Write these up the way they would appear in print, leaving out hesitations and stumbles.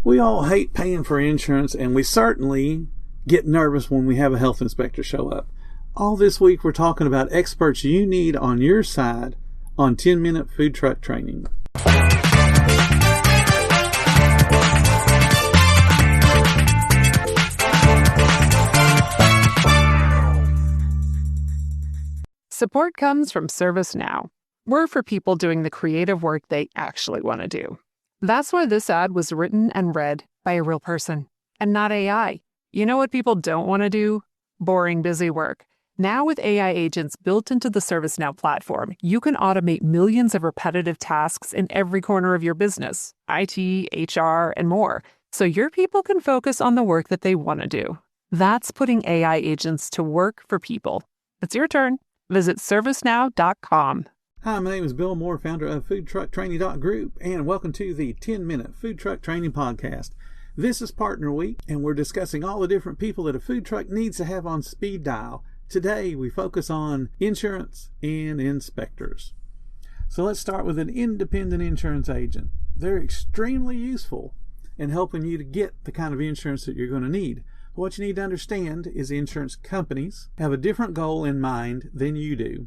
We all hate paying for insurance, and we certainly get nervous when we have a health inspector show up. All this week, we're talking about experts you need on your side on 10-minute food truck training. Support comes from ServiceNow. We're for people doing the creative work they actually want to do. That's why this ad was written and read by a real person and not AI. You know what people don't want to do? Boring, busy work. Now with AI agents built into the ServiceNow platform, you can automate millions of repetitive tasks in every corner of your business, IT, HR, and more, so your people can focus on the work that they want to do. That's putting AI agents to work for people. It's your turn. Visit ServiceNow.com. Hi, my name is Bill Moore, founder of FoodTruckTraining.group, and welcome to the 10-Minute Food Truck Training Podcast. This is Partner Week, and we're discussing all the different people that a food truck needs to have on speed dial. Today, we focus on insurance and inspectors. So let's start with an independent insurance agent. They're extremely useful in helping you to get the kind of insurance that you're going to need. But what you need to understand is insurance companies have a different goal in mind than you do.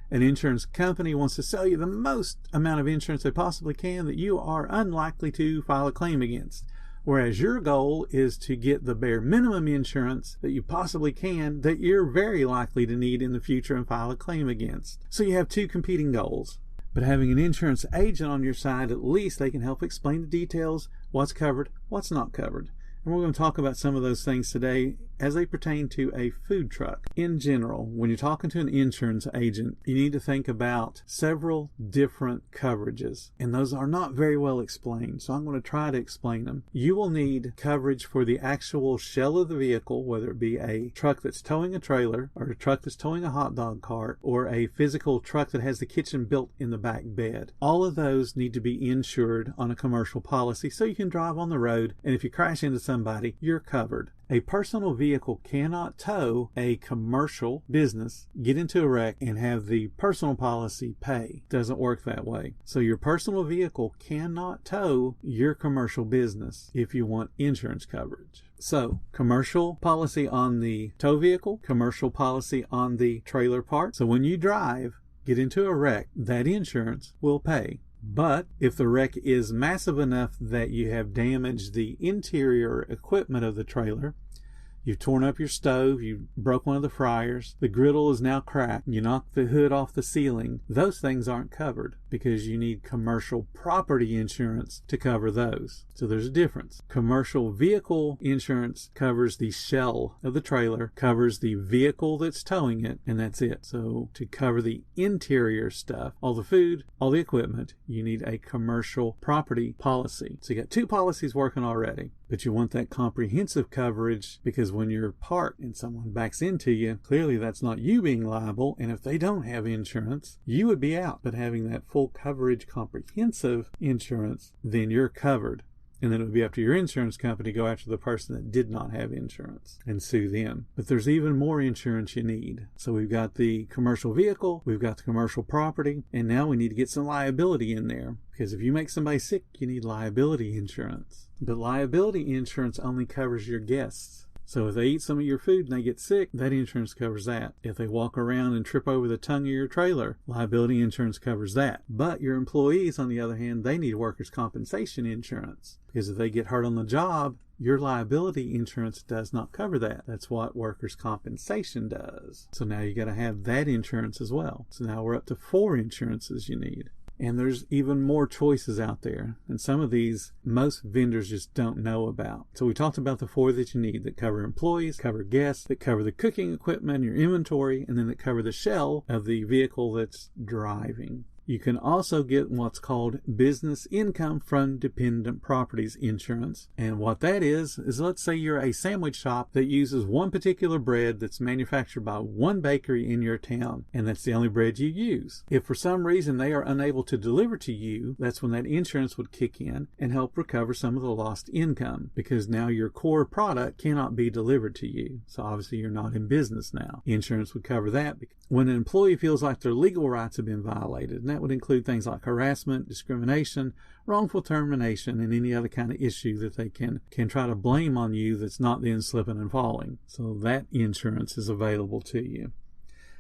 An insurance company wants to sell you the most amount of insurance they possibly can that you are unlikely to file a claim against, whereas your goal is to get the bare minimum insurance that you possibly can that you're very likely to need in the future and file a claim against. So you have two competing goals. But having an insurance agent on your side, at least they can help explain the details, what's covered, what's not covered. And we're going to talk about some of those things today as they pertain to a food truck. In general, when you're talking to an insurance agent, you need to think about several different coverages, and those are not very well explained, so I'm going to try to explain them. You will need coverage for the actual shell of the vehicle, whether it be a truck that's towing a trailer, or a truck that's towing a hot dog cart, or a physical truck that has the kitchen built in the back bed. All of those need to be insured on a commercial policy so you can drive on the road, and if you crash into somebody, you're covered. A personal vehicle cannot tow a commercial business, get into a wreck, and have the personal policy pay. It doesn't work that way. So your personal vehicle cannot tow your commercial business if you want insurance coverage. So, commercial policy on the tow vehicle, commercial policy on the trailer part. So when you drive, get into a wreck, that insurance will pay. But if the wreck is massive enough that you have damaged the interior equipment of the trailer, you've torn up your stove, you broke one of the fryers, the griddle is now cracked, you knocked the hood off the ceiling, those things aren't covered because you need commercial property insurance to cover those. So there's a difference. Commercial vehicle insurance covers the shell of the trailer, covers the vehicle that's towing it, and that's it. So to cover the interior stuff, all the food, all the equipment, you need a commercial property policy. So you got two policies working already. But you want that comprehensive coverage because when you're parked and someone backs into you, clearly that's not you being liable. And if they don't have insurance, you would be out. But having that full coverage comprehensive insurance, then you're covered. And then it would be up to your insurance company to go after the person that did not have insurance and sue them. But there's even more insurance you need. So we've got the commercial vehicle, we've got the commercial property, and now we need to get some liability in there. Because if you make somebody sick, you need liability insurance. But liability insurance only covers your guests. So if they eat some of your food and they get sick, that insurance covers that. If they walk around and trip over the tongue of your trailer, liability insurance covers that. But your employees, on the other hand, they need workers' compensation insurance. Because if they get hurt on the job, your liability insurance does not cover that. That's what workers' compensation does. So now you got to have that insurance as well. So now we're up to 4 insurances you need. And there's even more choices out there. And some of these, most vendors just don't know about. So we talked about the 4 that you need that cover employees, cover guests, that cover the cooking equipment, your inventory, and then that cover the shell of the vehicle that's driving. You can also get what's called business income from dependent properties insurance. And what that is let's say you're a sandwich shop that uses one particular bread that's manufactured by one bakery in your town, and that's the only bread you use. If for some reason they are unable to deliver to you, that's when that insurance would kick in and help recover some of the lost income, because now your core product cannot be delivered to you. So obviously you're not in business now. Insurance would cover that. When an employee feels like their legal rights have been violated, now that would include things like harassment, discrimination, wrongful termination, and any other kind of issue that they can try to blame on you that's not then slipping and falling. So that insurance is available to you.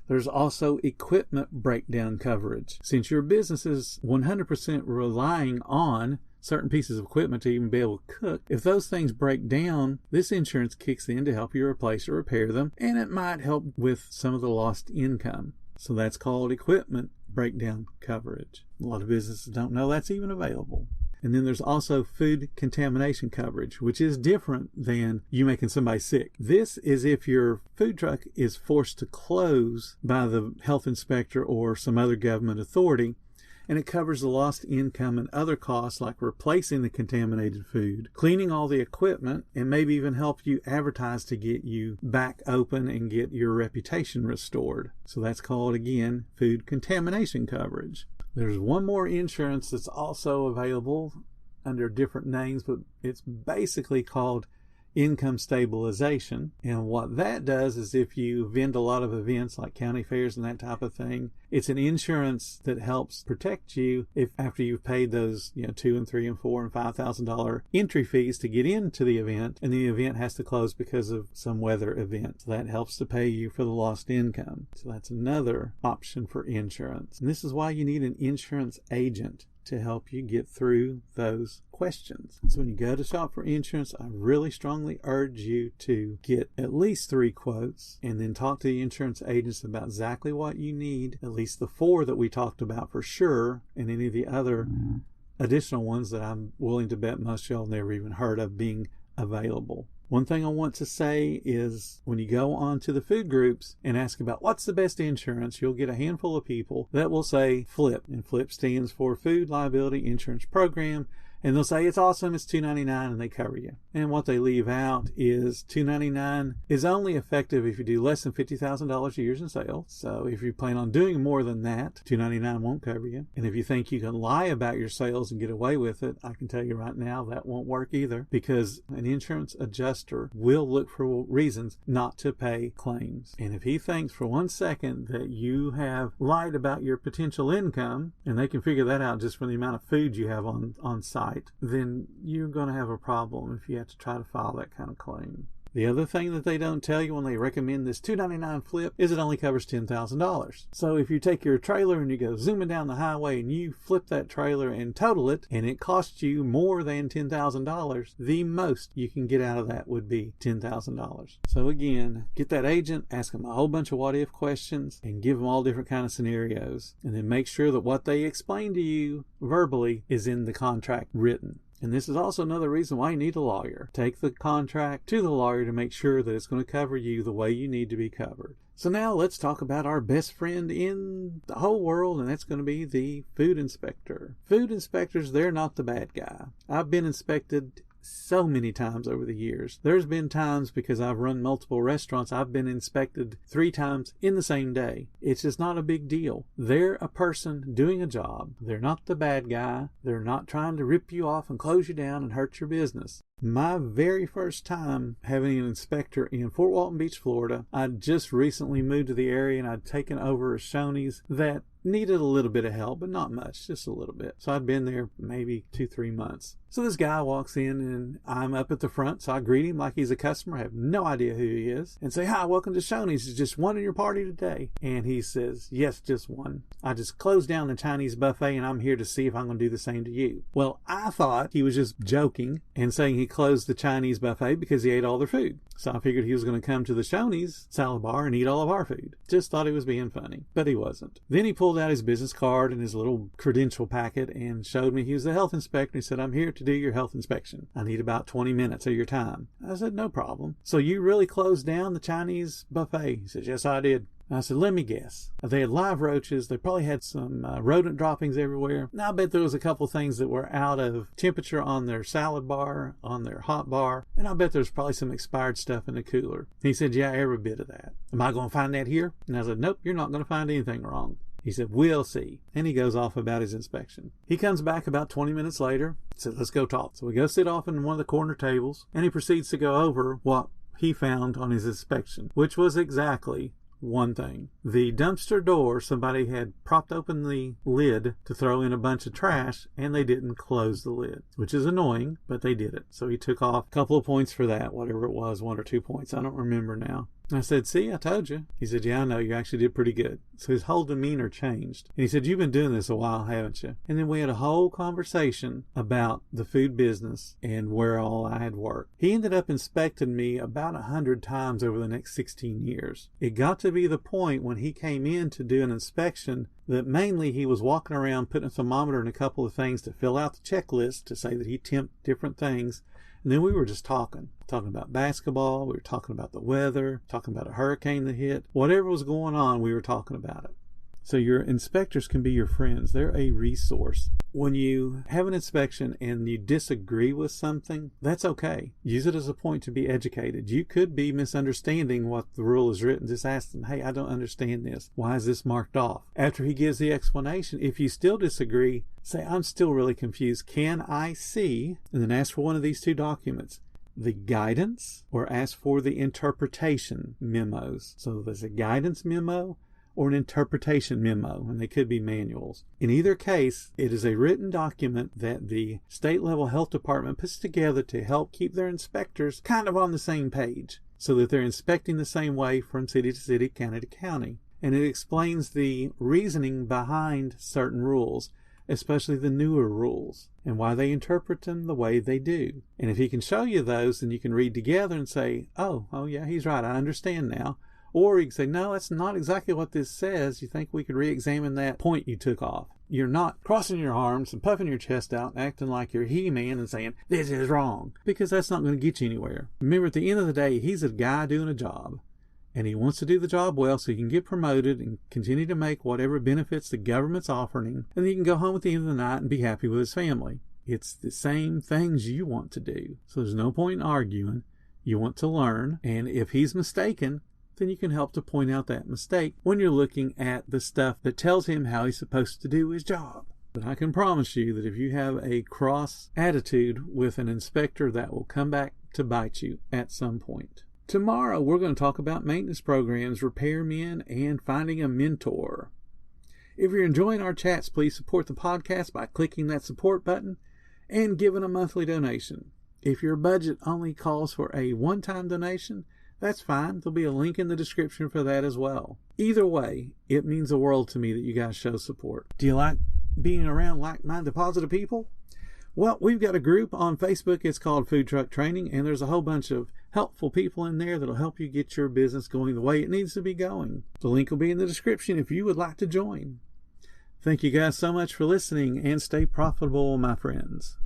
There's also equipment breakdown coverage. Since your business is 100% relying on certain pieces of equipment to even be able to cook, if those things break down, this insurance kicks in to help you replace or repair them, and it might help with some of the lost income. So that's called equipment breakdown coverage. A lot of businesses don't know that's even available. And then there's also food contamination coverage, which is different than you making somebody sick. This is if your food truck is forced to close by the health inspector or some other government authority, and it covers the lost income and other costs like replacing the contaminated food, cleaning all the equipment, and maybe even help you advertise to get you back open and get your reputation restored. So that's called, again, food contamination coverage. There's one more insurance that's also available under different names, but it's basically called income stabilization. And what that does is if you vend a lot of events like county fairs and that type of thing, it's an insurance that helps protect you if after you've paid those $2,000 and $3,000 and $4,000 and $5,000 entry fees to get into the event, and the event has to close because of some weather event. So that helps to pay you for the lost income. So that's another option for insurance. And this is why you need an insurance agent to help you get through those questions. So when you go to shop for insurance, I really strongly urge you to get at least 3 quotes and then talk to the insurance agents about exactly what you need, at least the 4 that we talked about for sure, and any of the other additional ones that I'm willing to bet most y'all never even heard of being available. One thing I want to say is when you go on to the food groups and ask about what's the best insurance, you'll get a handful of people that will say FLIP. And FLIP stands for Food Liability Insurance Program. And they'll say it's awesome, it's $2.99, and they cover you. And what they leave out is $2.99 is only effective if you do less than $50,000 a year in sales. So if you plan on doing more than that, $2.99 won't cover you. And if you think you can lie about your sales and get away with it, I can tell you right now that won't work either, because an insurance adjuster will look for reasons not to pay claims. And if he thinks for 1 second that you have lied about your potential income, and they can figure that out just from the amount of food you have on site, then you're going to have a problem if you have to try to file that kind of claim. The other thing that they don't tell you when they recommend this $2.99 flip is it only covers $10,000. So if you take your trailer and you go zooming down the highway and you flip that trailer and total it, and it costs you more than $10,000, the most you can get out of that would be $10,000. So again, get that agent, ask them a whole bunch of what-if questions, and give them all different kind of scenarios. And then make sure that what they explain to you verbally is in the contract written. And this is also another reason why you need a lawyer. Take the contract to the lawyer to make sure that it's going to cover you the way you need to be covered. So now let's talk about our best friend in the whole world, and that's going to be the food inspector. Food inspectors, they're not the bad guy. I've been inspected so many times over the years. There's been times, because I've run multiple restaurants, I've been inspected 3 times in the same day. It's just not a big deal. They're a person doing a job. They're not the bad guy. They're not trying to rip you off and close you down and hurt your business. My very first time having an inspector in Fort Walton Beach, Florida, I'd just recently moved to the area and I'd taken over a Shoney's that needed a little bit of help, but not much, just a little bit. So I'd been there maybe 2-3 months. So this guy walks in and I'm up at the front, so I greet him like he's a customer. I have no idea who he is, and say, "Hi, welcome to Shoney's. Is just one in your party today?" And he says, "Yes, just one. I just closed down the Chinese buffet and I'm here to see if I'm going to do the same to you." Well, I thought he was just joking and saying he closed the Chinese buffet because he ate all their food. So I figured he was going to come to the Shoney's salad bar and eat all of our food. Just thought he was being funny, but he wasn't. Then he pulled out his business card and his little credential packet and showed me he was the health inspector. He said, "I'm here to do your health inspection. I need about 20 minutes of your time." I said, "No problem. So you really closed down the Chinese buffet?" He said, "Yes, I did." I said, "Let me guess. They had live roaches. They probably had some rodent droppings everywhere. Now, I bet there was a couple things that were out of temperature on their salad bar, on their hot bar, and I bet there's probably some expired stuff in the cooler." He said, "Yeah, every bit of that. Am I going to find that here?" And I said, "Nope, you're not going to find anything wrong." He said, "We'll see." And he goes off about his inspection. He comes back about 20 minutes later, said, "Let's go talk." So we go sit off in one of the corner tables, and he proceeds to go over what he found on his inspection, which was exactly one thing. The dumpster door, somebody had propped open the lid to throw in a bunch of trash, and they didn't close the lid, which is annoying, but they did it. So he took off a couple of points for that, whatever it was, 1 or 2 points. I don't remember now. I said, see, I told you. He said, yeah, I know. You actually did pretty good. So his whole demeanor changed. And he said, you've been doing this a while, haven't you? And then we had a whole conversation about the food business and where all I had worked. He ended up inspecting me about 100 times over the next 16 years. It got to be the point when he came in to do an inspection that mainly he was walking around putting a thermometer in a couple of things to fill out the checklist to say that he temped different things. And then we were just talking about basketball. We were talking about the weather, talking about a hurricane that hit. Whatever was going on, we were talking about it. So your inspectors can be your friends. They're a resource. When you have an inspection and you disagree with something, that's okay. Use it as a point to be educated. You could be misunderstanding what the rule is written. Just ask them, hey, I don't understand this. Why is this marked off? After he gives the explanation, if you still disagree, say, I'm still really confused. Can I see? And then ask for one of these 2 documents. The guidance, or ask for the interpretation memos. So there's a guidance memo or an interpretation memo, and they could be manuals. In either case, it is a written document that the state level health department puts together to help keep their inspectors kind of on the same page, so that they're inspecting the same way from city to city, county to county. And it explains the reasoning behind certain rules, especially the newer rules, and why they interpret them the way they do. And if he can show you those, then you can read together and say, oh yeah, he's right, I understand now. Or you can say, no, that's not exactly what this says. You think we could re-examine that point you took off? You're not crossing your arms and puffing your chest out and acting like you're He-Man and saying, this is wrong, because that's not going to get you anywhere. Remember, at the end of the day, he's a guy doing a job, and he wants to do the job well so he can get promoted and continue to make whatever benefits the government's offering him, and then he can go home at the end of the night and be happy with his family. It's the same things you want to do. So there's no point in arguing. You want to learn, and if he's mistaken, then you can help to point out that mistake when you're looking at the stuff that tells him how he's supposed to do his job. But I can promise you that if you have a cross attitude with an inspector, that will come back to bite you at some point. Tomorrow, we're going to talk about maintenance programs, repairmen, and finding a mentor. If you're enjoying our chats, please support the podcast by clicking that support button and giving a monthly donation. If your budget only calls for a one-time donation, that's fine. There'll be a link in the description for that as well. Either way, it means the world to me that you guys show support. Do you like being around like-minded, positive people? Well, we've got a group on Facebook. It's called Food Truck Training, and there's a whole bunch of helpful people in there that'll help you get your business going the way it needs to be going. The link will be in the description if you would like to join. Thank you guys so much for listening, and stay profitable, my friends.